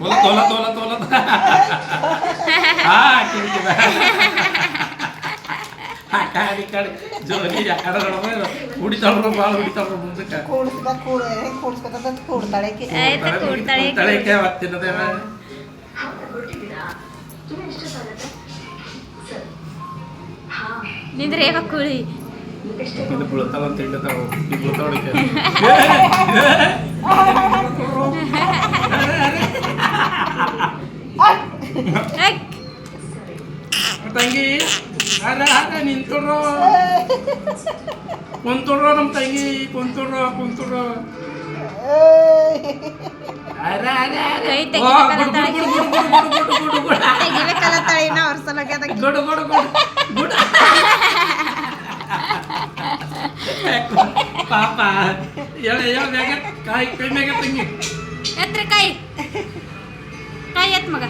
ತೋಲ ಜೋರಿ ಹುಡಿತಾಳ್ರು ಭಾಳ ಹುಡಿತಾಳ್ರು ಮುಂದಕ್ಕೆ ತಳೆಕೆ ತಿನ್ನದೇವ ನಿಂದ್ರೆ ಯಾವಾಗ ಕೂಳಿ ಇದು ಬೀಳ್ತಾವ ಅಂತ ಹೇಳ್ತಾವ ಈ ಬೀಳ್ತಾವಳಿಕೆ ತಂಗಿ ಅರ ನಿಂತುಡ್ರು ಕುಂತುಡ್ರು ನಮ್ಮ ತಂಗಿ ಕುಂತುಡ್ರು ಕೈ ತೆಗಿಬೇಕಲ್ಲ ತಳಿನ ಅವ್ರ ಸಲಗ ಗುಡ್ ಪಾಪ ಹೇಳ ಮ್ಯಾಗ ಕೈ ಮ್ಯಾಗ ತಂಗಿ ಎತ್ರ ಕೈ ಎತ್ ಮಗ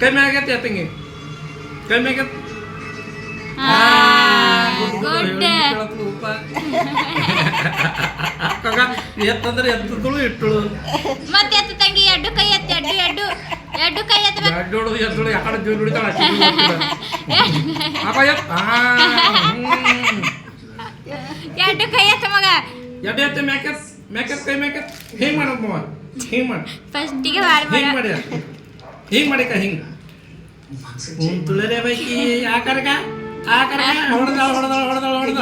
ಕೈ ಮ್ಯಾಗ ತಂಗಿ ಕೈ ಮ್ಯಾಗ ಎತ್ತಂದ್ರೆ ಎತ್ತದಳು ಇಟ್ಟಳು ಮತ್ತೆ ಎತ್ತ ತಂಗಿ ಎಡ್ಡು ಕೈ ಎತ್ತ ಎಡ್ಡು ಕೈ ಎತ್ತಬೇಕು ಎದ್ದಳು ಯಾಕಡೆ ಜೋರು ಹಿಡಿತಾಳ ಎಡ್ಡು ಕೈ ಎತ್ತ ಮಗ ಎಡ್ಡು ಎತ್ತ ಮ್ಯಾಕೆತ್ ಕೈ ಮ್ಯಾಕೆತ್ ಹಿಂಗ್ ಮಾಡೋದು ಮವ ಹಿಂಗ್ ಮಾಡಿ ಫಸ್ಟಿಗೆ ಹಿಂಗ್ ಮಾಡಿ ಹಿಂಗ್ ತುಳರೆ ಬೈಕಿ ಆಕರ್ಗ ಹೊಡೆದ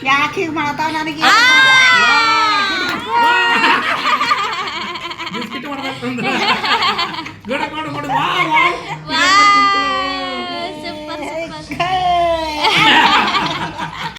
ಯಾಕೆ ಹೀಗೆ ಮಾಡ್ತಾವ ನನಗೆ ಬಿಸ್ಕಿಟ್ ಮಾಡ್ಬೇಕು